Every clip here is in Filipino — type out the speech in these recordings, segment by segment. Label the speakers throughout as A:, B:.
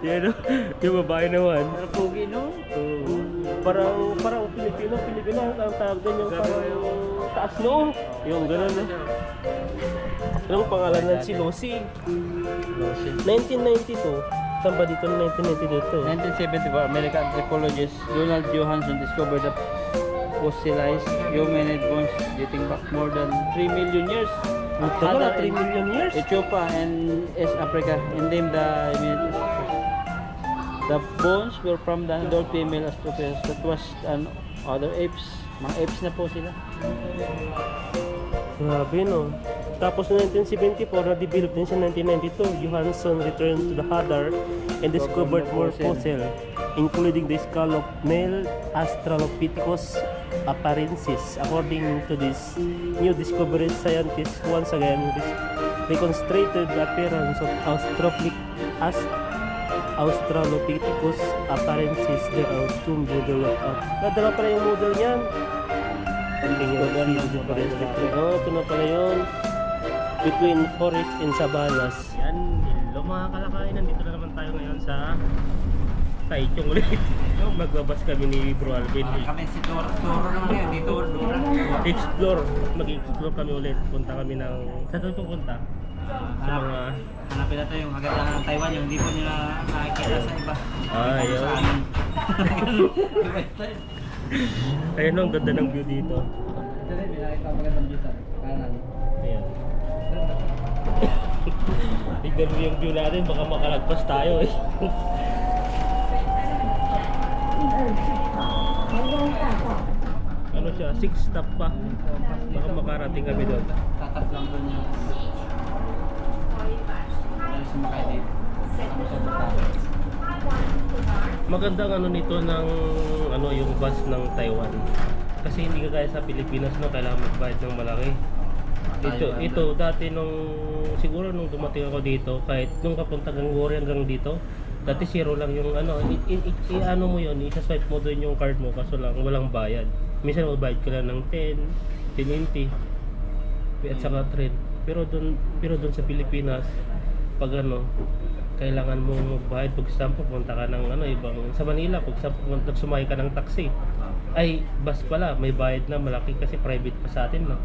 A: Yan o, yung babae naman.
B: Pero pogi no?
A: Parang Pilipino ang tawag doon yung parang taas no? Yung gano'n no? Anong pangalan na si Lucy? 1992. Saan ba dito na 1990 dito?
B: 1974, American anthropologist Donald Johansson discovered the fossilized humanid bones dating back more than 3 million years.
A: Ang tagal na 3 million years?
B: Ethiopia and East Africa, and named the bones were from the adult female Australopithecus that was an other apes. Mga apes na po sila.
A: Grabe no. Tapos noong 1974, na-develop din siya 1992. Johansson returned to the Hadar and discovered more fossil, including the skull of male Australopithecus afarensis. According to this new discovery, scientists once again reconstructed the appearance of Australopithecus afarensis. There are two model of nadala pala yung model niyan. Ito na pala yun. Between forest and savannas. Yan, hello mga kalakain. Nandito na naman tayo ngayon sa Taichung ulit. Magbabas kami ni Bro Alvin.
B: Kami si Toro naman yan, dito
A: Explore. Mag-explore kami ulit. Punta kami ng... Saan ito punta? Sa mga...
B: Hanapin natin yung kagandahan ng Taiwan, yung hindi po nila nakikita sa iba.
A: Yun. Ayun ang ganda ng view dito.
B: Ito rin, may nakita ko magandang view sa kanan.
A: Ayan. Tignan mo yung view natin, baka makalagpas tayo eh. Ano siya, 6 stop pa. Baka makarating kami doon.
B: Tatap lang doon yung... Dahil sumakay dito. Tapos sa bata.
A: Magandang ano nito ng ano yung bus ng Taiwan. Kasi hindi ka gaya sa Pilipinas no, kailangan magbayad ng malaki. Ito dati nung siguro nung dumating ako dito, kahit nung kapunta Gangwori hanggang dito, dati zero lang yung ano, ano mo yun, isa-swipe mo doon yung card mo kaso lang walang bayad. Minsan magbayad ka lang ng 10, 10 at saka trade. Pero doon sa Pilipinas, pag ano, kailangan mo magbayad pag example punta ka ng ano ibang sa Manila, pag sumakay ka ng taxi. Ay, bus pala, may bayad na malaki kasi private pa sa atin no.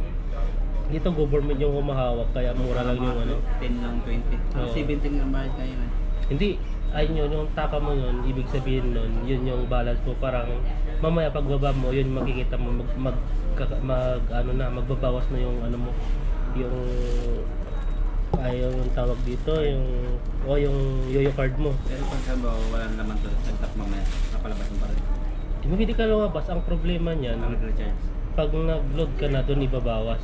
A: Dito government yung humahawak kaya mura lang yung ano
B: 10 lang 20. 17 ang bayad kayo eh.
A: Hindi, ayun yun, yung taka mo yun, ibig sabihin nun, yun yung balance mo, parang mamaya pagbaba mo, yun makikita mo, magbabawas na yung ano mo, yung yung tawag dito, yung yoyo card mo.
B: Pero pag sabaw, walang naman to, nagtap mamaya, napalabas mo pa rin.
A: Hindi ka lumabas, ang problema niyan,
B: Nag-recharge.
A: pag nag-load ka na doon ibabawas.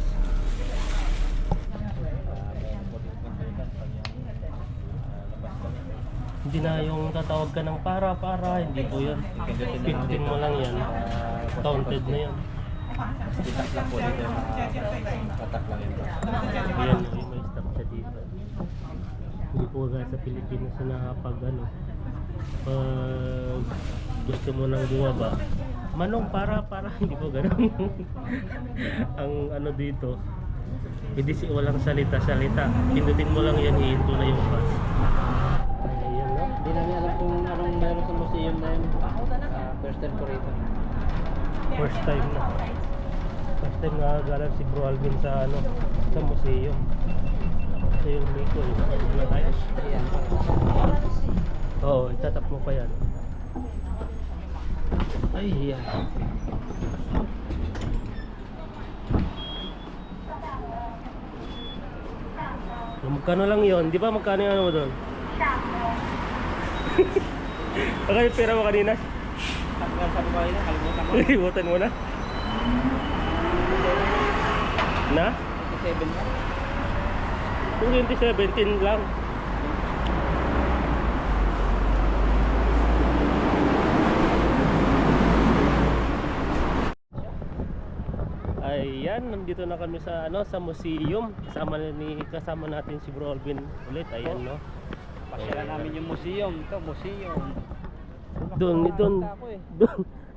A: Hindi na yung tatawag ka ng para, hindi po yun. 15 mo lang yan, counted na yan.
B: Ditak lang po dito, katak lang yun.
A: Ayan, yung may stop siya dito. Hindi po gaya sa Pilipinas na pag ano, pag gusto mo nang bumaba, manong para, hindi po gano'n. Ang ano dito, hindi walang salita. Pindutin mo lang yan, ihinto na yung bus. Ayan no?
B: Hindi namin alam kung anong meron sa museum na yun. First time ko rito.
A: First time nakagalan si Bro Alvin sa ano, sa museum. Sa yung Miko eh. Ano tayo?
B: Ayan.
A: Oo, itatap mo pa yan. Ay, yan. Magkano lang yon? Di ba magkano yung ano mo doon? Baka yung pera mo kanina?
B: Sabi ko kanina, kalimutan ko.
A: Libutan mo na? Na?
B: 27 na.
A: Kung 2017 lang. Ayan, nandito na kami sa ano, sa museum. Kasama natin si Bro Alvin ulit. Ayan no.
B: Pasyalan namin yung museum. Ito, museum.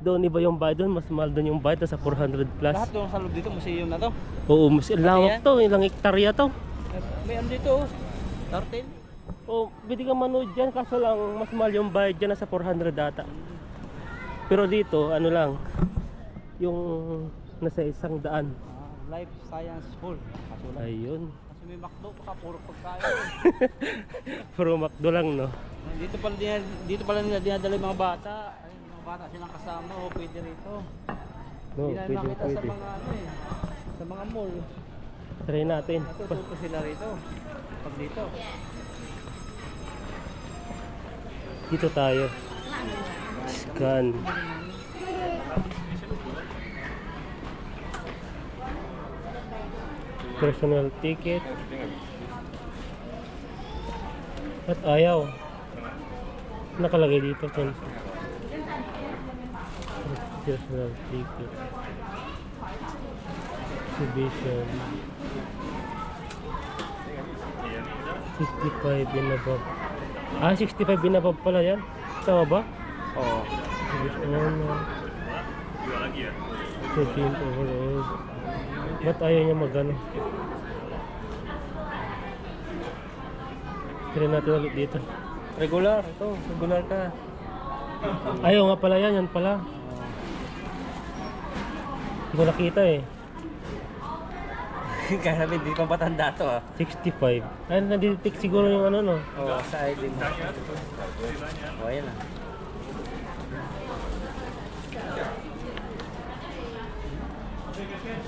A: Doon iba yung bayad doon, mas mahal doon yung bayad sa 400 plus.
B: Lahat doon sa loob dito, museum na to.
A: Oo, mas lawak to, ilang hektarya to.
B: May ano dito, Turtle?
A: Oh, pwede ka manood dyan, kaso lang mas mahal yung bayad dyan, nasa 400 data. Pero dito, ano lang, yung nasa 100.
B: Life Science School. Kaso lang.
A: Ayun.
B: Kasi may McDo, baka puro pagkain.
A: Puro McDo lang, no?
B: Dito pala nila dinadala yung mga bata. Ay, yung mga bata silang kasama. O pwede rito.
A: No,
B: Hindi na
A: pwede,
B: makita sa
A: pwede.
B: mga ano eh. Sa mga mall.
A: Try natin.
B: Natututo sila rito. Pag dito.
A: Dito tayo. Scan. Personal ticket. At ayaw. Nakalagay dito. Personal ticket. Exhibition. 65 and above. 65 and above pala yan. Tama ba?
B: Oo.
A: Ano? 13 overall. Ba't ayaw niya magano? Try natin ulit dito.
B: Regular. Ito. Regular ka.
A: Ayaw nga pala yan. Yan pala. Hindi ko nakita eh.
B: Kaya sabi, hindi pa matanda to ah.
A: 65. Ay, nadidetect siguro yung ano no.
B: Oo, sa ID mo. O, yan lang.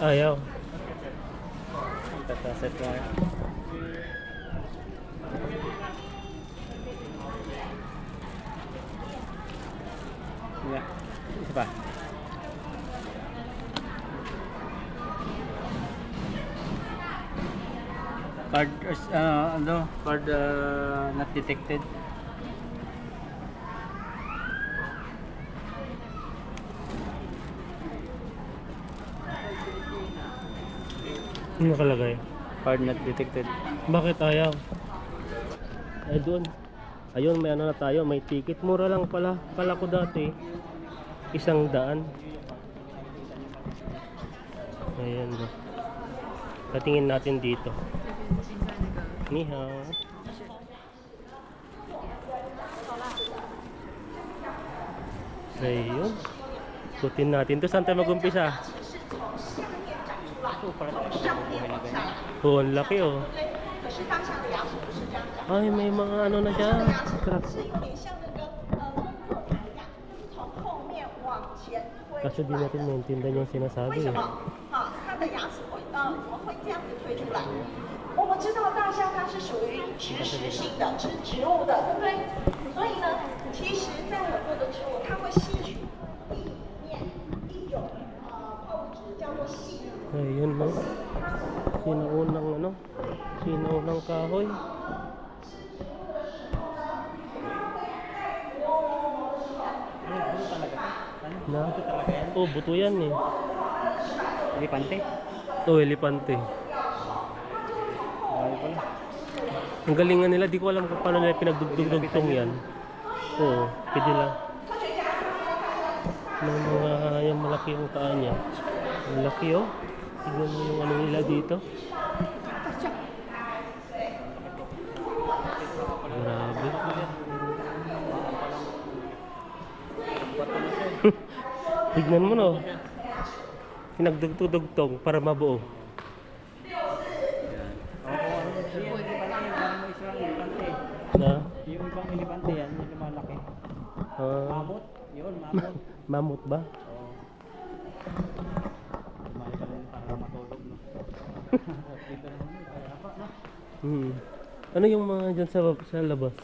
A: Ayaw.
B: Tataset mo yan. Yeah. Isa pa. Card, card not detected.
A: Ano nakalagay?
B: Card not detected.
A: Bakit ayaw? Ay doon. Ayun, may ano na tayo, may ticket. Mura lang pala. Kala ko dati 100. Ayan ba. Patingin natin dito. Ni hao. Ayun. Ikutin natin. To saan tayo mag-umpisa?
B: Ito, para buhay na ganyan.
A: Oh, ang laki oh. Ay, may mga ano na siya. Crack. Kasi di natin maintindihan yung sinasabi eh.
C: 它的牙齿会怎么会这样子推出来？我们知道大象它是属于植食性的，吃植物的，对不对？所以呢，其实在很多的植物，它会吸取地里面一种矿物质叫做硒。
A: Ayun no. Sinaunang ano? Sinaunang kahoy. Na? Oh, buto yan eh.
B: Elepante?
A: Oh, elepante.
B: Ay pala.
A: Ang galingan nila, di ko alam kung paano nila pinagdugtong yan. Oo, pwede lang. Ng mga yung malaki yung taan niya. Malaki oh. Tignan mo yung ano nila dito. Grabe. Tignan mo no. Pinagdugtong para mabuo. Na?
B: Yung ibang elepante yan, yung lumalaki. Mamut? Yun, mamut.
A: Mamut ba?
B: Oo. Lumali ka lang para matulog, no? Dito naman mo, kaya pa, no?
A: Ano yung mga dyan sa labas?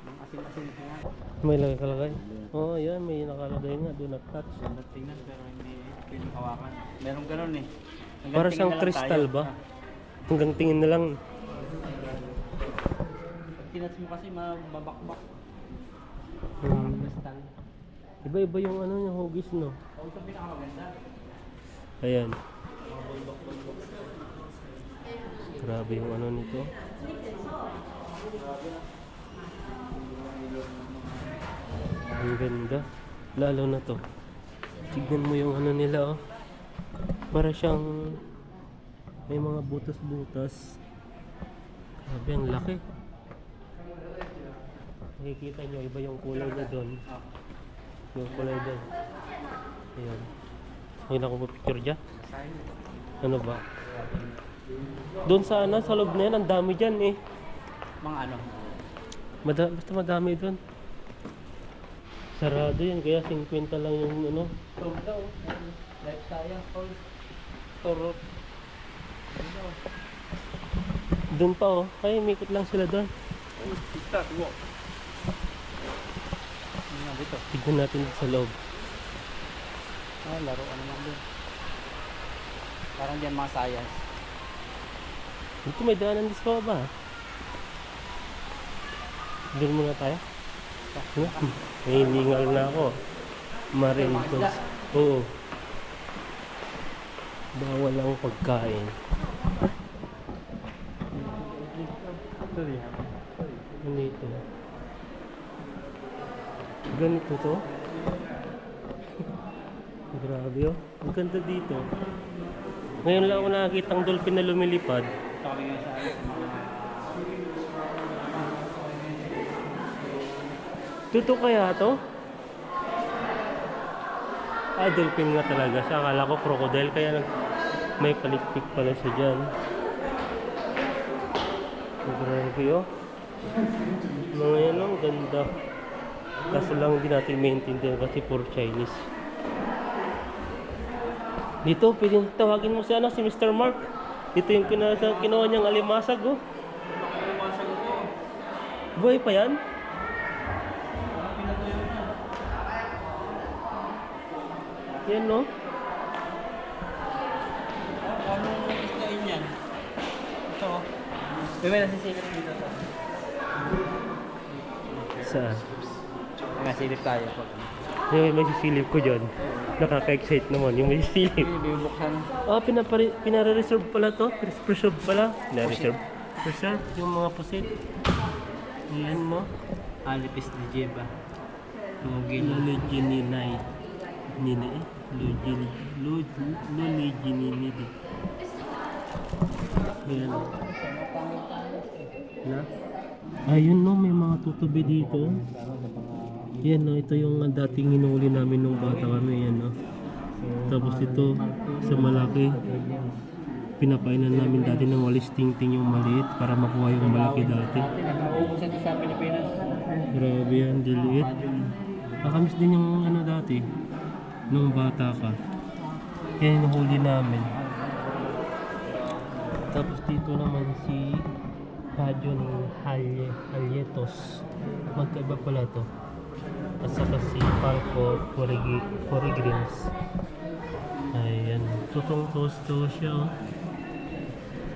B: Yung asin-asin nga.
A: May kalagay? Oo, yan. May nakalagay nga. Do not touch.
B: Ganda tingnan pero hindi pinakawakan. Meron ganun eh. Hanggang
A: Para
B: tingin
A: siyang
B: na lang
A: kristal
B: tayo.
A: ba? Hanggang tingin na lang.
B: Pag tinats mo kasi mababakbak.
A: Hmm.
B: Kristal.
A: Iba-iba yung ano yung hugis no.
B: O ito pinakamaganda.
A: Ayan. Grabe yung ano nito. Ang ganda. Lalo na to. Tignan mo yung ano nila oh. Para siyang may mga butas-butas. Grabe ang laki. Nakikita nyo, iba yung kulay niya doon. Yung kulay doon. Ayan. Huwag na ako picture dyan. Ano ba? Doon sa ano, sa loob na yan, ang dami dyan eh.
B: Mga ano?
A: Basta madami doon. Sarado yan, kaya 50 lang yung ano.
B: Life science, Toro.
A: Doon pa oh, ay mikot lang sila doon.
B: Dito.
A: Tignan natin sa loob.
B: Laruan naman din. Parang dyan mga science.
A: Dito may daanan din sa baba. Doon muna tayo. Hiningal na ako. Marintos. Oo. Bawal ang pagkain. Ganito. Ganito to. Grabe oh. Ang ganda dito. Ngayon lang ako nakakita ang dolphin na lumilipad.
B: Sabi nga sa akin,
A: Tuto kaya to? Ah, dolphin nga talaga siya. Akala ko crocodile kaya may palikpik pala siya dyan. Grabe oh. Ngayon ang ganda. Kaso lang hindi natin maintindihan kasi puro Chinese. Dito, pwedeng tawagin mo si ano, si Mr. Mark. Dito yung kinuha niyang alimasag oh. Buhay pa yan? Yan no?
B: anong isdain yan? Ito. May nasisilip dito.
A: Saan?
B: May nasilip tayo.
A: Yung may sisilip ko dyan. Nakaka-excite naman yung may sisilip.
B: Bibuksan.
A: Ah, pinare-reserve pala to. Preserve pala. Na-reserve. Preserve yung mga pusit. Ayan no.
B: Alipis ni Jeba. Tumugin.
A: Loligininay. Ninay. Loligininidi. Ayan no. Na? Ayun no, may mga tutubi dito. Yan no, ito yung dating hinuli namin nung bata kami. Yan no. Tapos ito, sa malaki, pinapainan namin dati ng walis tingting yung maliit para makuha yung malaki dati.
B: Nakaubusan ito sa Pilipinas.
A: Grabe yan, diliit. Nakamiss din yung ano dati, nung bata ka. Yan yung huli namin. Tapos dito naman si Pajon Halyetos. Magkaiba pala to. At saka si Falco Corigrims. Ayan. Tutong tosto siya oh.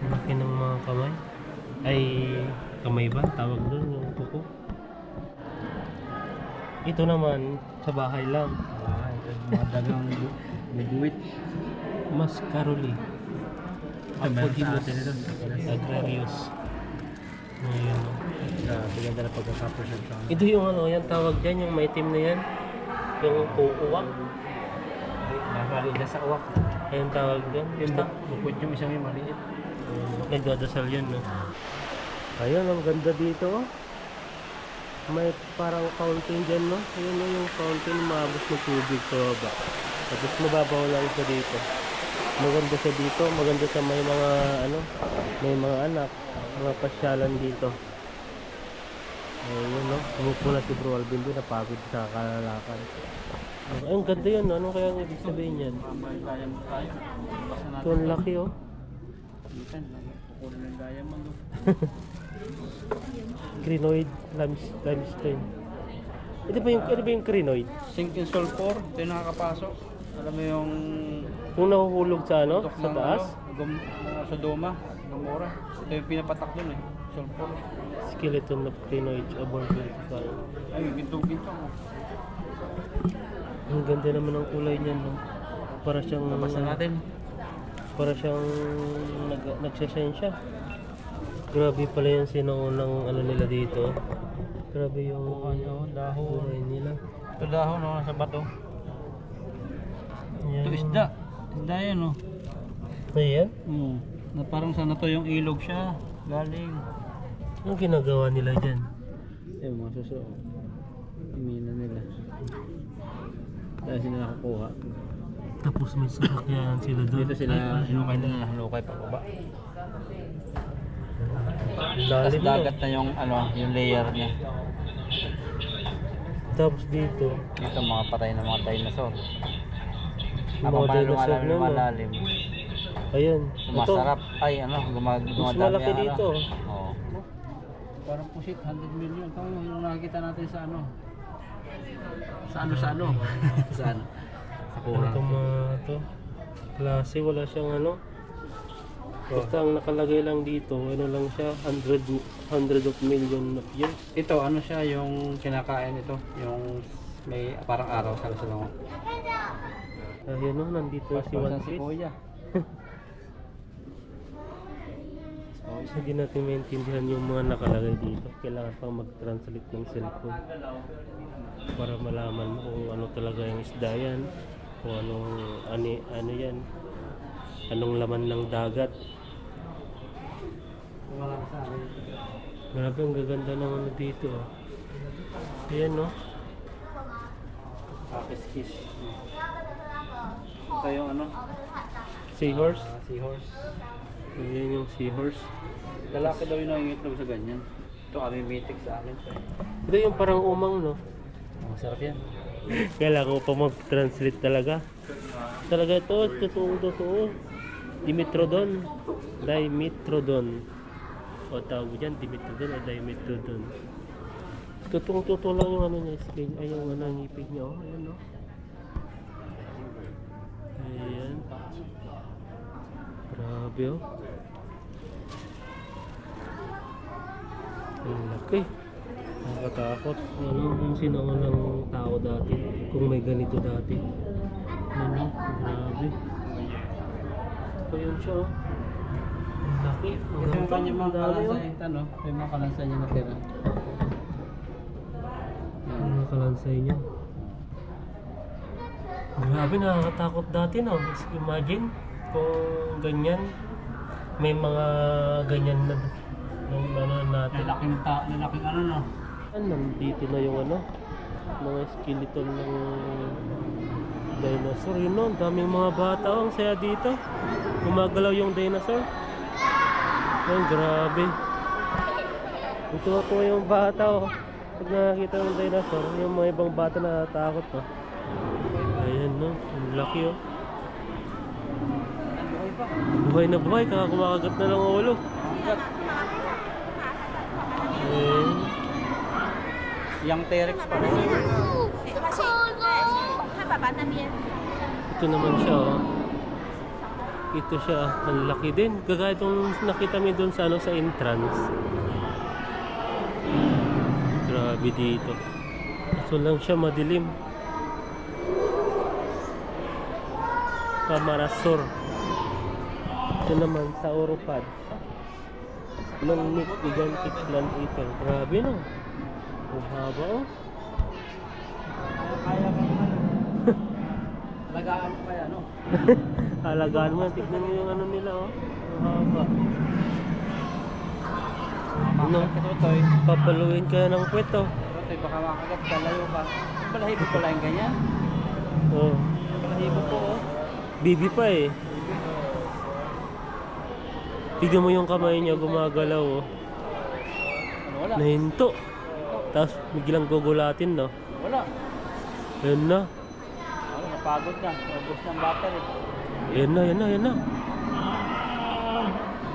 A: Laki ng mga kamay. Ay, kamay ba? Tawag doon yung kuko. Ito naman, sa bahay lang.
B: Mga dagang nagwit.
A: Mascaroli. Apodimus agrarius. Ayan oh.
B: Bigyan na pagkakapos sa
A: Ito yung ano, yung tawag dyan, yung maitim na yan. Yung uwak.
B: Nakali na sa uwak.
A: Ayun tawag dyan. Basta.
B: Bukod yung isang yung maliit.
A: Nagdadasal yan, no? Ayun, ang ganda dito, oh. May parang fountain dyan, no? Ayun, no, yung fountain, maabos ng tubig sa baba. Tapos mababaw lang siya dito. Maganda siya dito, maganda sa may mga, ano, may mga anak, mga pasyalan dito. Ayun, no? Umupo na si Bro Alvin doon, napagod sa kalalakan. Ay, ang ganda yun, no? Ano kaya ang ibig sabihin yan?
B: Gaya mo tayo. Basta
A: Ito, ang laki, oh.
B: natin. Kukunin ng gaya mo.
A: Crinoid limestone. Ito ba yung crinoid?
B: Zinc and sulfur. Ito yung nakakapasok. Alam mo yung
A: Kung nahuhulog sa ano?
B: tutok
A: Sa
B: ng
A: taas?
B: Sodoma, Gomora. Ito yung pinapatak dun eh. Sulfur.
A: Skeleton of crinoid aboard vertical.
B: Ay, ginto-ginto.
A: Ang ganda naman ng kulay niyan, no? Para siyang
B: Babasa natin.
A: para siyang nagsashine siya. Grabe pala yung sinuunang ano nila dito. Grabe yung
B: dahon.
A: kulay nila.
B: Ito dahon no, sa bato.
A: Ayan.
B: Ito isda. Isda yan no.
A: Ayan?
B: Na parang sana to yung ilog siya. Galing.
A: Anong ginagawa nila dyan?
B: Eh, mga suso. Imina nila. Dahil sila nakakuha.
A: Tapos may sasakyan sila doon.
B: Dito sila hinukay na hinukay pa baba. Tapos
A: Lalim na.
B: dagat na yung ano, yung layer niya.
A: Tapos dito,
B: Dito mga patay na mga dinosaur.
A: yung
B: Habang
A: mga dinosaur na, no?
B: lumalalim.
A: Ayan.
B: Sumasarap. Ay, ano,
A: Mas
B: dumadami
A: malaki
B: ang
A: dito.
B: Ano. Oo. Parang pusit, 100 million. Ito yung nakikita natin sa ano. Sa ano. Sa ano? Sa
A: Ano itong mga to? Klase, wala siyang ano. Basta ang nakalagay lang dito, ano lang siya, 100 of million of years.
B: Ito, ano siya, yung kinakain ito. Yung may parang araw sa salong.
A: Ayun no, nandito si One
B: Si
A: Piece.
B: Kuya.
A: Hindi natin maintindihan yung mga nakalagay dito. Kailangan pang mag-translate ng cellphone para malaman mo kung ano talaga yung isda yan, kung ano yan, anong laman ng dagat. Grabe, ang gaganda ng ano dito. Oh. Ayan no.
B: Kiss. Ito yung ano?
A: Seahorse.
B: Seahorse.
A: Ayan yung seahorse.
B: Lalaki daw yung nangingitlog sa ganyan. Ito kami mitik sa akin.
A: Ito yung parang umang no.
B: Masarap yan.
A: Kailangan ko pa mag-translate talaga. Talaga ito, totoo. Dimetrodon. O tawag dyan, Dimetrodon o Dimetrodon. Totoo lang yung ano niya, scale. Ay, yung ano, ngipin niya. Oh, ayan no. Ayan. Grabe oh. Ang laki. Nakakatakot. Ano kung sino ng tao dati, kung may ganito dati. Ano, grabe. So yun siya oh. Ang laki. Ang
B: Ito yung
A: ganda.
B: kanyang mga
A: Ang dami
B: kalansa
A: oh.
B: ito, no? Yung mga kalansa niya natira.
A: Ang mga kalansay niya. Grabe, nakakatakot dati no. Imagine kung ganyan. May mga ganyan na yung ano natin.
B: Lalaking ano, no?
A: Nandito na yung ano, mga skeleton ng dinosaur. Yun no, ang daming mga bata. Oh, ang saya dito. Gumagalaw yung dinosaur. Ay, grabe. Ito yung bata oh. Pag nakakita ng dinosaur, yung mga ibang bata na natatakot oh. Ayan no, ang laki oh. Buhay na buhay, kumakagat na ng ulo. Ayan.
B: Yung T-Rex pa rin.
D: 看爸爸那边。
A: Ito naman siya oh. Ito siya, ang laki din. Kagaya itong nakita mo doon sa, ano, sa entrance. Grabe dito. So lang siya madilim. Camarasor. Ito naman sa Sauropod. Long-neck gigantic plant eater. Grabe no. Ang haba oh.
B: Kaya kang ano. Alagaan mo kaya, no?
A: Alagaan mo. Tignan mo yung ano nila oh. Ang haba. Ano?
B: Katutoy.
A: Papaluin ka ng kwet oh.
B: Katutoy, baka makagat ka, layo ka. Balahibo pala yung ganyan.
A: Oh.
B: Balahibo po, oh.
A: Bibi pa eh. Tignan mo yung kamay niya gumagalaw oh.
B: Ano, wala?
A: Nahinto. Tapos biglang gugulatin no.
B: Wala.
A: Yan na.
B: Ano, napagod na. Ubus ng battery.
A: Yan na.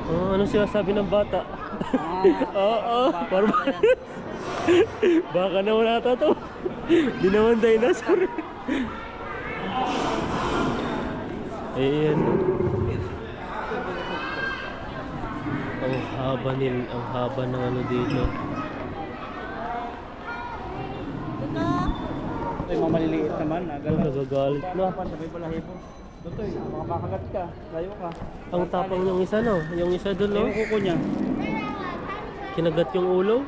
A: Oh, ano sinasabi ng bata? Oo, parang baka na wala to. Di naman dinosaur. Ayan. Ang haba ng ano dito.
B: Ito yung mga maliliit naman.
A: Nagagalit na.
B: Sabay balahibo. Tutoy, baka makagat ka. Layo ka.
A: Ang tapang yung isa no, yung isa doon no.
B: Yung kuko niya.
A: Kinagat yung ulo.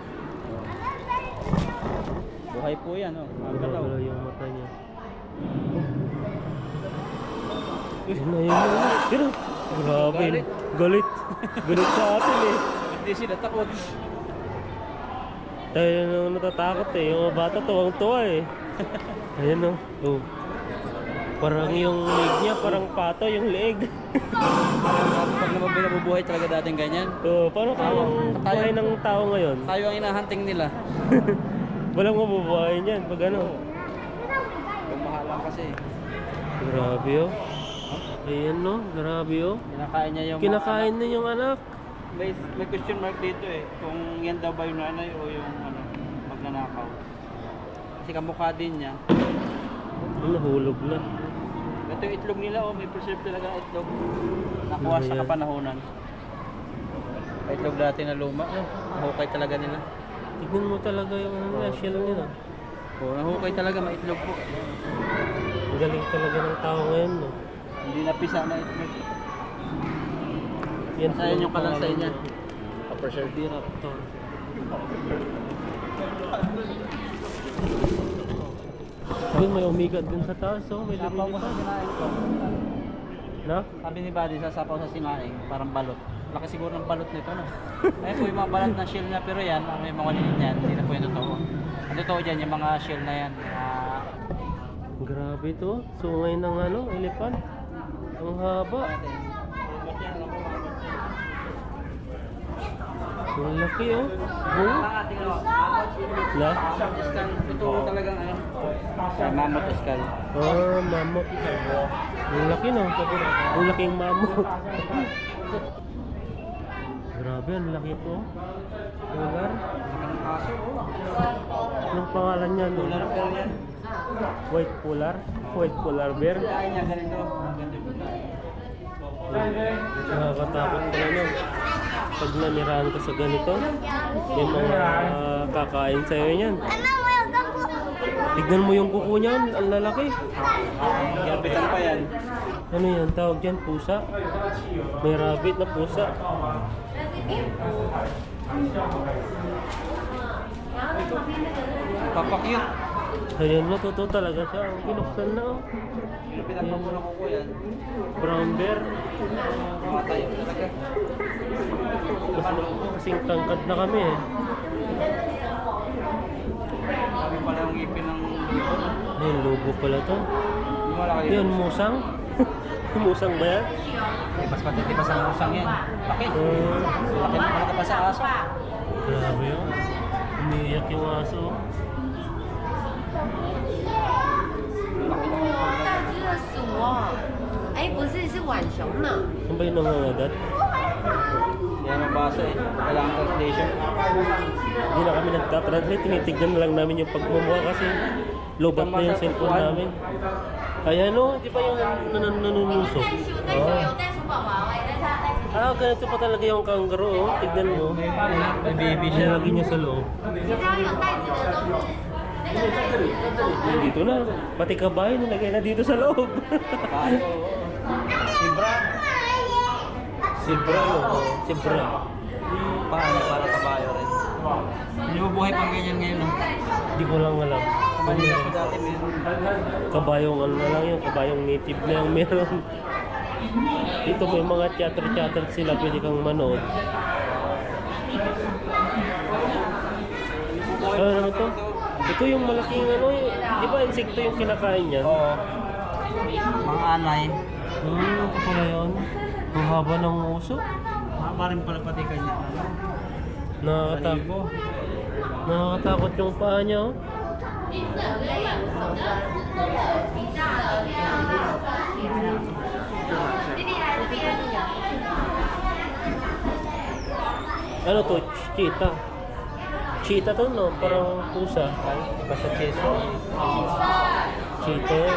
B: Buhay po yan, oh. Magalaw.
A: Gumagalaw yung mata niya. Yun na. Grabe. Galit sa atin eh.
B: Hindi sila takot.
A: Tayo nang natatakot eh. Yung mga bata tuwang-tuwa eh. Ayan no. Oh. Parang yung leg niya, parang pato yung leg.
B: Pag naman binabubuhay talaga dating ganyan.
A: Oh, paano kayang buhay ng tao ngayon?
B: Tayo ang inahunting nila.
A: Walang mabubuhay niyan pag ano.
B: Bumahalang kasi.
A: Grabe oh. Ayan no, grabe oh.
B: Kinakain niya yung
A: Kinakain na yung anak.
B: may question mark dito eh. Kung yan daw ba yung nanay o yung ano, magnanakaw. Kasi kamukha din niya.
A: Nahulog na.
B: Ito yung itlog nila oh, may preserve talaga ang itlog. Nakuha sa
A: Ayan.
B: kapanahonan. May itlog dati na luma. Nahukay talaga nila.
A: Tignan mo talaga yung ano nila, shell nila.
B: Oh, nahukay talaga, may itlog po.
A: Ang galing talaga ng tao ngayon no.
B: Hindi napisa na itlog.
A: Yan
B: Basta yan yung kalansay niya.
A: Velociraptor. Doon may umigat dun sa taas oh, may
B: Sapaw ko sa
A: lumilipad.
B: sinaing ko.
A: Na?
B: Sabi ni Buddy, sasapaw sa sinaing, parang balot. Laki siguro ng balot nito, no? Ayun po yung mga balat ng shell na, pero yan, may mga lilit yan, hindi na po yung totoo. Ang totoo dyan, yung mga shell na yan.
A: Grabe to. Sungay ng ano, elephant. Ang haba. Ang laki oh. Oh. Na?
B: Ito talagang ano, mammoth skull.
A: Oh, mammoth. Ang laki no. Ang laking mammoth. Grabe, ang laki po. Polar.
B: Aso,
A: Anong pangalan niya no?
B: polar bear yan.
A: White polar? White polar bear?
B: Kain niya, ganito. Ganito po tayo.
A: Nakakatakot pala no. Pag nanirahan ka sa ganito, yung mga kakain sa'yo yan. Tignan mo yung kuko niyan, ang lalaki.
B: Garbitan pa yan.
A: Ano yan, tawag dyan? Pusa? May rabbit na pusa.
B: Papakyut.
A: Ayan na, totoo talaga siya. Ang binuksan na oh.
B: Garbitan pa po ng kuko yan.
A: Brown bear.
B: Mga tayo talaga.
A: Kasing tangkad na kami eh.
B: Sabi pala yung ngipin ng lupo.
A: Ayun, lobo pala to.
B: Yung malaki
A: Yun, musang. Musang ba yan?
B: Mas matitipas ang usang yan. Laki. Laki na malaki pa sa aso.
A: Grabe yun. Umiiyak yung aso.
D: 大只的鼠哦，哎，不是，是浣熊呢。
A: Saan ba yung nangangagat?
B: Hindi na mabasa eh. Kailangan translation.
A: Hindi na kami nagtatranslate. Tinitignan na lang namin yung pagmumukha kasi lobat na yung cellphone namin. Ayan o, di ba yung nanunusok?
D: 袋鼠有袋鼠宝宝哎，但是它袋鼠
A: Ganito pa talaga yung kangaroo. Oh. Tignan mo.
B: May baby siya.
A: Nilagay niya sa loob.
D: 你知道有袋子的都是那个袋子。
A: Dito na. Pati kabayo nilagay na dito sa loob.
B: Sibra.
A: Sibra no? Sibra.
B: Paano para kabayo rin. Hindi mo buhay pang ganyan ngayon. No?
A: Hindi ko lang alam.
B: Sa Manila po dati meron.
A: Kabayong ano na lang yun. Kabayong native na yung meron. Dito may mga theater sila. Pwede kang manood. Ano naman to? Ito yung malaking ano eh. Di ba insekto yung kinakain niya?
B: Oo. Mga anay.
A: Ito pala yun. Ang haba ng uso.
B: Mahaba rin pala pati kanya.
A: Nakakatakot. Nakakatakot yung paa niya oh. Ano to? Cheetah. Cheetah to no? Parang pusa.
B: Basta cheso.
A: Cheetah.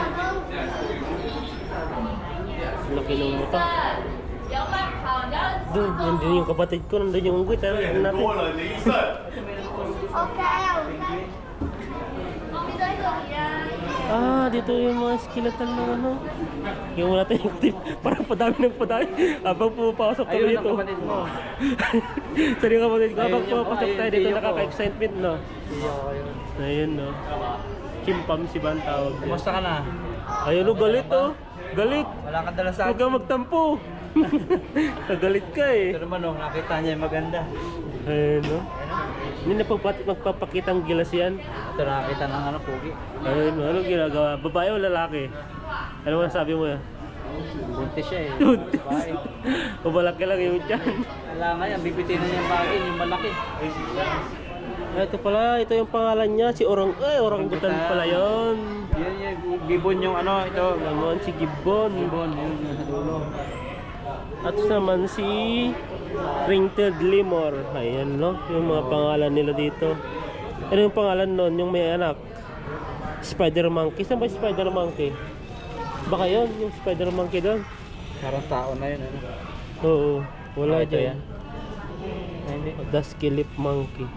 A: Laki ng mata. Doon, nandun yung kapatid ko, nandun yung unggoy. Tara, natin natin. Dito yung mga skeleton ng ano. Yung natin yung tip. Parang padami ng padami. Habang pumapasok kami
B: Ayun ang
A: dito.
B: kapatid mo.
A: Sorry kapatid ko. Habang
B: Ayun yung-
A: pumapasok tayo
B: ayun,
A: dito,
B: ayun po.
A: nakaka-excitement no. Ayun no. Chimpanzee ba ang tawag niya?
B: Kumusta ka na?
A: Ayun no, galit oh. Galit.
B: Wala kang dala sa
A: Huwag kang magtampo. Galit ka eh.
B: Ito naman oh, nakita niya yung maganda.
A: Ayun no. Hindi na magpapakitang gilas yan.
B: Ito nakakita ng ano, pogi.
A: Ayun, ano ginagawa? Babae o lalaki? Ano mo sabi mo yan?
B: Buntis siya eh.
A: Buntis.
B: Babae.
A: O malaki lang yung tiyan.
B: Wala nga yan, bibitin na niyang bagay, yung malaki.
A: Ito pala, ito yung pangalan niya, si Orangutan pala yun.
B: Yan yung gibbon yung ano, ito.
A: Naman si Gibbon.
B: Gibbon, yun sa dulo.
A: At naman si Ringtailed Lemur. Ayan no, yung mga pangalan nila dito. Ano yung pangalan nun, yung may anak? Spider Monkey. Saan ba yung Spider Monkey? Baka yun, yung Spider Monkey doon.
B: Parang tao na yun, ano.
A: Oo, wala
B: Ito
A: dyan.
B: yan. Ay, hindi.
A: Dusky Lip Monkey.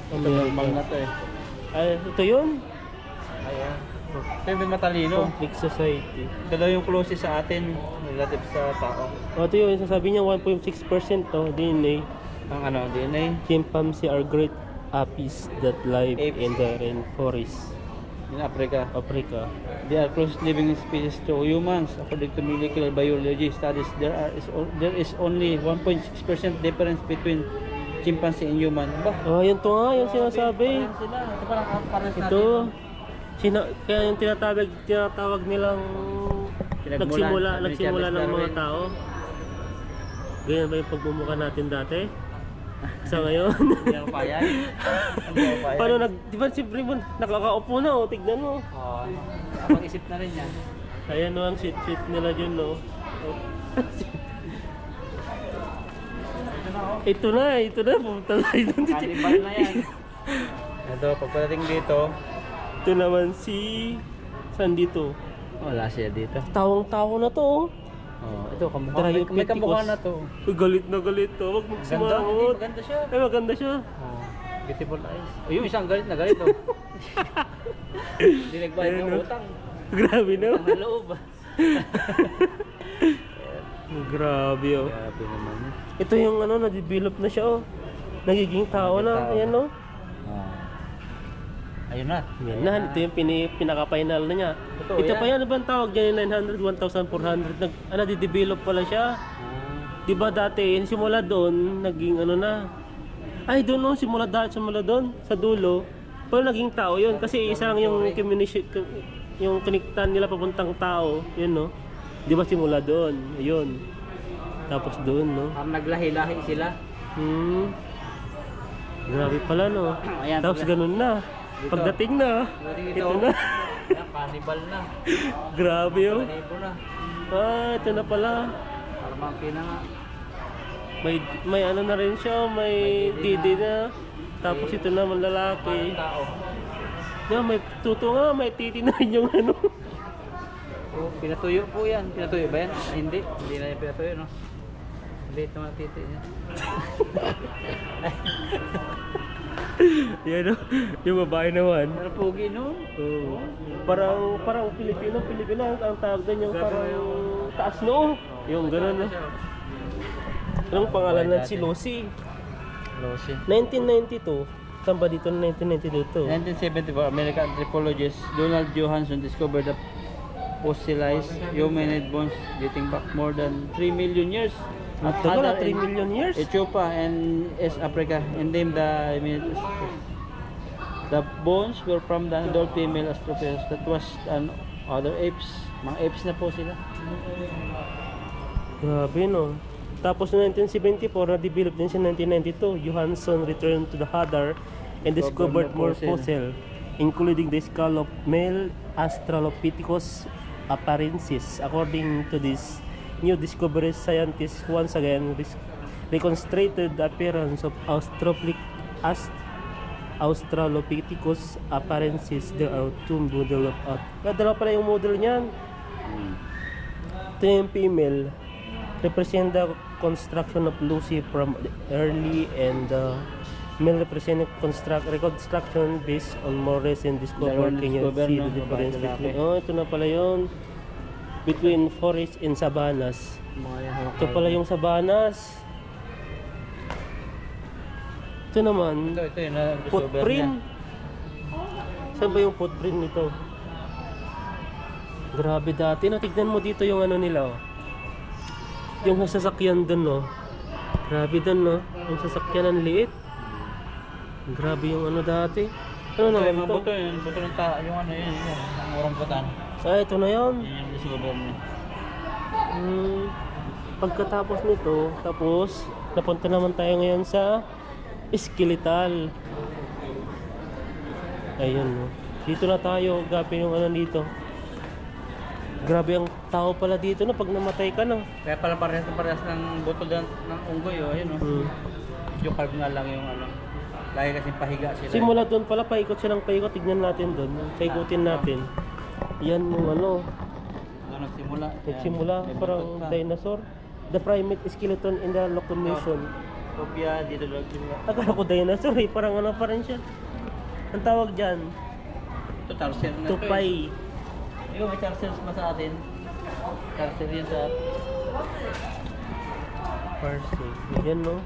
B: Ito normal na to eh.
A: Ay, ito yun.
B: Ayan. Ito yung matalino.
A: Complete Society.
B: Ito daw yung closest sa atin, relative sa tao.
A: O, ito yun, sasabi niya 1.6% to DNA.
B: Ang ano, DNA.
A: Chimpanzee are great apes that live
B: Apes.
A: in the rainforest.
B: In Africa.
A: Africa.
B: They are close living species to humans. According to molecular biology studies, there is only 1.6% difference between chimpanzee and human. Ba?
A: Oh, yun to nga, yung sinasabi.
B: Parang sila. Ito parang pares natin.
A: Ito, kaya yung tinatawag nilang
B: Pinagmulan.
A: nagsimula ng mga
B: Darwin.
A: tao. Ganyan ba yung pagmumukha natin dati? Sa ngayon?
B: Hindi ako payag. Hindi ako payag.
A: Paano di ba si Brimon, nakakaupo na oh, tignan mo.
B: Oo. Kapag-isip na rin yan.
A: Ayan no, ang shit nila dyan no. Ito na, pumunta tayo doon.
B: Cannibal na yan. Ito, pagpadating dito,
A: Ito naman si... Saan dito?
B: wala siya dito.
A: Tawang-tawa na to oh.
B: Oh, ito, kamukha.
A: Dryopithecus.
B: May kamukha na to.
A: Uy, galit na galit to. Huwag
B: Ganda,
A: magsimangot.
B: maganda siya.
A: Ay, maganda siya.
B: Oh, beautiful eyes. Oh, yung isang galit na galit oh. Hindi nagbayad
A: Ayun,
B: ng
A: no?
B: utang.
A: Grabe no?
B: Ang loob.
A: Grabe oh.
B: Grabe naman.
A: Ito yung ano, na-develop na siya oh. Nagiging tao na.
B: Tao
A: Ayan
B: na.
A: oh.
B: Oh. Ayun na.
A: Yan na, ito yung pinaka-final na niya.
B: Ito,
A: Ito
B: yan.
A: pa yan, ano ba ang tawag dyan? 900, 1,400. Nadi-develop pala siya. Di ba dati, simula doon, naging ano na. Ay, doon no, simula doon, sa dulo. Pero naging tao yun. Kasi isa lang yung yung kiniktan nila papuntang tao. Yun no. Di ba simula doon? Ayun. Tapos doon no.
B: Parang naglahi-lahi sila.
A: Grabe pala no.
B: Ayan,
A: Tapos
B: pala.
A: ganun na.
B: Dito.
A: Pagdating na.
B: Dito.
A: Ito na.
B: Ayan, cannibal na.
A: Grabe oh.
B: Kanibo na.
A: Ah, ito na pala.
B: Parang monkey na nga.
A: May ano na rin siya, may didi na. Tapos ito naman lalaki.
B: Parang tao.
A: Yeah, may tuto nga, may titi na rin yung ano.
B: Oh, pinatuyo po yan. Pinatuyo ba yan? Ay, hindi. Hindi na yung pinatuyo, no? Hindi ito mga titi niya.
A: Yan o, yung babae naman.
B: Pero pogi, no?
A: Oo. Parang Pilipino ang tawag doon yung parang taas no. Yung gano'n no. Anong pangalan na si Lucy?
B: Lucy.
A: 1992. Saan ba dito na 1992 to?
B: 1974, American anthropologist Donald Johansson discovered the fossilized humanid bones dating back more than 3 million years.
A: At tagal na 3 million years?
B: Ethiopia and East Africa and named the bones were from the adult female Australopithecus that was an other apes. Mga apes na po sila.
A: Grabe no. Tapos noong 1974, na-develop din siya 1992. Johansson returned to the Hadar and discovered more fossil, including the skull of male Australopithecus afarensis. According to this new discovery, scientists once again reconstructed the appearance of Australopithecus afarensis. There are two models of dalawa pala yung model niyan. Ito yung female. Represent the construction of Lucy from the early and male represent reconstruction based on more recent discovery. Can you see the difference between ito na pala yun between forest and savannas. Ito pala yung savannas. Ito naman
B: Ito yun na
A: footprint. Saan ba yung footprint nito? Grabe dati. Tignan mo dito yung ano nila oh. Yung sasakyan dun no. Grabe dun no. Ang sasakyan ang liit. Grabe yung ano dati. Ano
B: Ito
A: naman
B: yung mga
A: ito?
B: buto yun. Buto ng tao. Yung ano yun. Ang oranggutan.
A: Ah, ito na yun.
B: Yun yung discover niya.
A: Pagkatapos nito, tapos napunta naman tayo ngayon sa skeletal. Ayun, no. Dito na tayo. Grabe yung ano dito. Grabe ang tao pala dito na pag namatay ka na.
B: Kaya pala parehas ng buto ng unggoy. Oh. Ayun, oh. Yung carb nga lang yung ano. Lagi kasing pahiga sila.
A: Simula doon pala, paikot silang paikot. Tignan natin doon. Paikutin natin. Yan yung ano.
B: Doon nagsimula.
A: Nagsimula,
B: May
A: parang
B: butot pa.
A: dinosaur. The primate skeleton in the locomotion.
B: Kopya dito lang simula.
A: Akala ko dinosaur eh. Parang ano pa rin siya. Ang tawag dyan,
B: Ito tarsel na ito.
A: tupay.
B: Yung may tarsels pa sa atin. Tarsel yun sa
A: Parsley. Yan, no?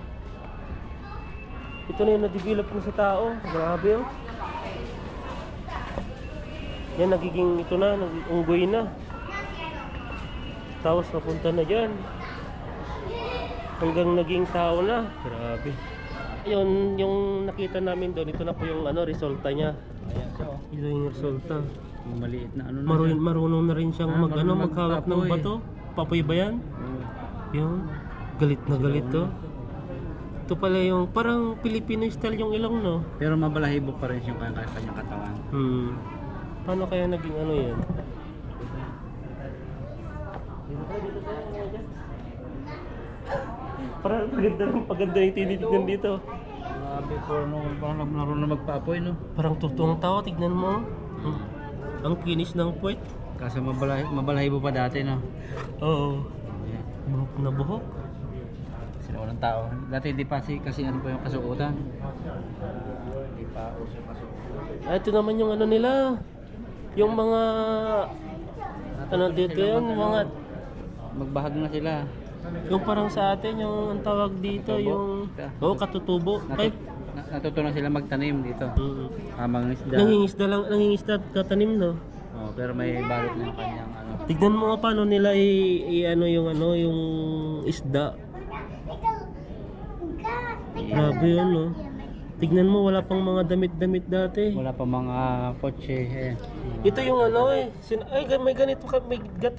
A: Ito na yung na-develop na sa tao. Grabe, oh. Yan, nagiging ito na, unggoy na. Tapos napunta na dyan. Hanggang naging tao na. Grabe. Yun, yung nakita namin doon, ito na po yung ano, resulta niya.
B: ayan siya. Oh.
A: Ito yung resulta.
B: Yung maliit na ano na.
A: Marunong na rin siyang
B: marunong
A: maghawak ng
B: magpapoy.
A: bato. Papoy ba yan?
B: Oh.
A: Yun. Galit na galit to. Ito pala yung parang Filipino style yung ilong, no?
B: Pero mabalahibo pa rin yung kanyang katawan.
A: Paano kaya naging ano yan? Parang paganda yung tinitignan dito.
B: Grabe po, parang marunong magpaapoy, no?
A: Parang totoong tao, tignan mo. Ang kinis ng puwet.
B: Kaso mabalahibo pa dati, no?
A: Oo.
B: Ayan.
A: Buhok na buhok.
B: Sila walang tao. Dati hindi pa kasi ano pa yung kasuotan. Hindi pa uso yung kasuotan.
A: Ah, ito naman yung ano nila. Yung mga ano dito yun, mga
B: Magbahag na sila.
A: yung parang sa atin yung ang tawag dito yung katutubo. Kay
B: Natuto na sila magtanim dito. Amang isda.
A: nangingisda at katanim, no.
B: Oh, pero may balot na yung kanyang ano.
A: Tignan mo paano nila ano yung isda. Grabe yun, no. Tignan mo, wala pang mga damit-damit dati.
B: Wala pa mga kotse. Eh.
A: Ito yung ano eh. May ganito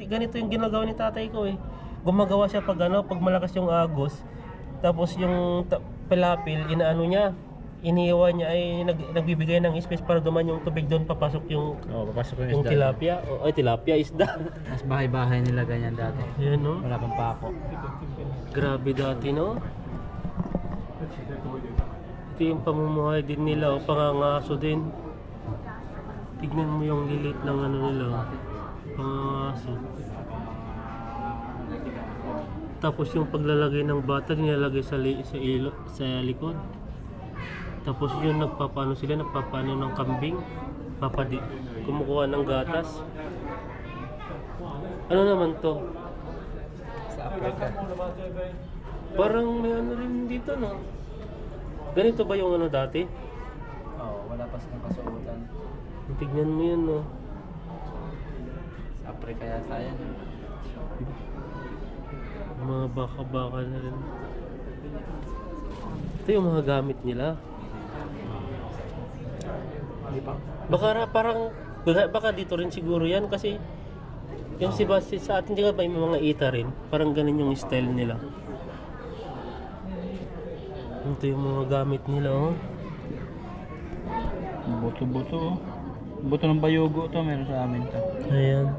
A: ganito yung ginagawa ni tatay ko eh. Gumagawa siya pag pag malakas yung agos. Tapos yung palapil, inaano niya. Iniiwan niya ay nagbibigay ng space para duman yung tubig doon, papasok yung
B: Papasok
A: yung tilapia. Tilapia isda.
B: Mas bahay-bahay nila ganyan dati.
A: Yan, no.
B: Wala pang pako.
A: Grabe dati, no. Ito yung pamumuhay din nila, pangangaso din. Tignan mo yung lilit ng ano nila, pangangaso. Tapos yung paglalagay ng bata, nilalagay sa likod. Tapos yun nagpapano ng kambing. Kumukuha ng gatas. Ano naman to?
B: Sa Africa.
A: Parang may ano rin dito, no? Ganito ba yung ano dati?
B: Wala pa silang kasuotan.
A: Tignan mo yun, no?
B: Sa Africa yata yan.
A: Mga baka-baka na rin. Ito yung mga gamit nila. Baka dito rin siguro yan kasi yung sa atin di ba may mga ita rin. Parang ganun yung style nila. Ito yung mga gamit nila, oh.
B: Buto-buto. Buto ng bayugo to, meron sa amin to.
A: Ayan.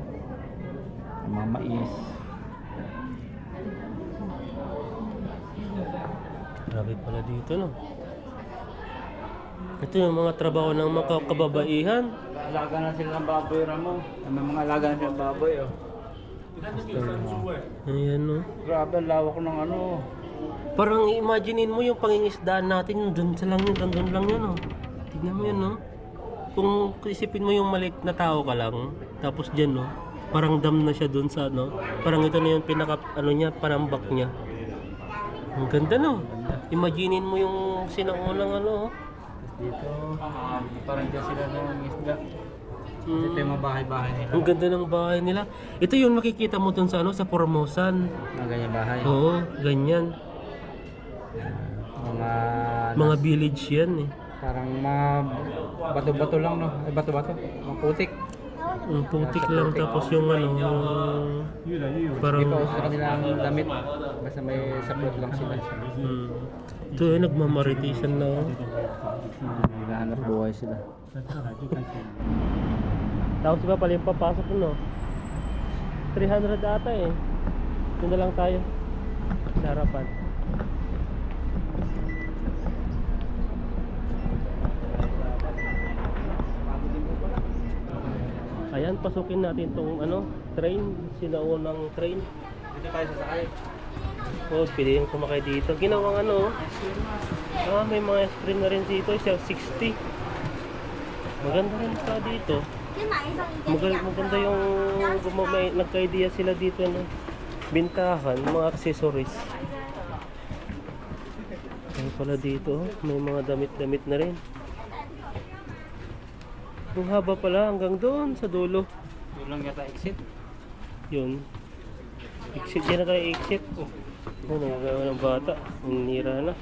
B: Mga mais.
A: Grabe pala dito, no? Ito yung mga trabaho ng mga kababaihan.
B: Alaga na sila ng baboy, Ramo. May mga alaga na sila ng baboy, oh.
A: Ayan, no?
B: Grabe, ang lawak ng ano.
A: Parang imaginein mo yung pangingisdaan natin, doon lang yun, oh. Tignan mo yun, no? Kung isipin mo yung maliit na tao ka lang, tapos dyan, no? Parang dam na siya doon sa, no? Parang ito na yung panambak niya. Ang ganda, no? Imaginein mo yung sinaunang, ano, oh.
B: Dito, parang dyan sila ng isda. Ito yung mga bahay-bahay nila.
A: Ang ganda ng bahay nila. Ito yung makikita mo dun sa sa Formosan.
B: Mga ganyan bahay.
A: Oo, ganyan. Mga village yan eh.
B: parang mga bato-bato lang, no? Ay, bato-bato. Mga putik.
A: Putik lang tapos yung ano, parang
B: Hindi pa uso sa kanila ang damit. Basta may saplot lang sila.
A: ito eh, nagmamaritisan na oh.
B: Naghahanap buhay sila.
A: Tapos iba pala yung papasok no 300 ata eh. Doon na lang tayo sa harapan. Ayan, pasukin natin tong ano, train, sinaunang train.
B: Dito tayo sasakay.
A: Oh, pwede yung kumakay dito. Ginawang ano, may mga ice cream na rin dito, siya 60. Maganda rin pa dito. Maganda yung nagka-idea sila dito ng bintahan, mga accessories. Ay pala dito, may mga damit-damit na rin. Ang haba pala hanggang doon sa dulo.
B: Yun lang yata exit.
A: Yun. Exit yan na tayo, exit. Oh, nagagawa ng bata. Ang nira na.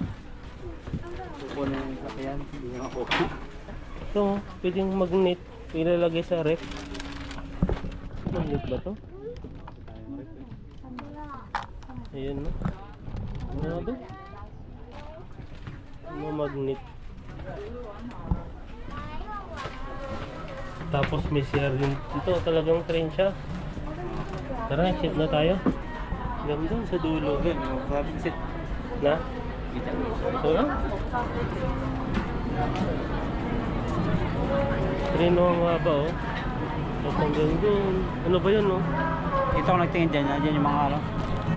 B: Kukunin yung sakyan. Hindi nga ako.
A: Ito, pwedeng magnet. Ilalagay sa ref. Magnet ba to? Ayan no. Ano ba? Mga magnet. Tapos may share din. Ito talagang train siya. Tara, exit na tayo. Hanggang doon sa dulo.
B: Okay, may maraming exit.
A: Na?
B: Kita.
A: Ito lang? Train o ang haba oh. Tapos hanggang doon. Ano ba yun oh?
B: Dito ako nagtingin dyan. Dyan yung mga ano.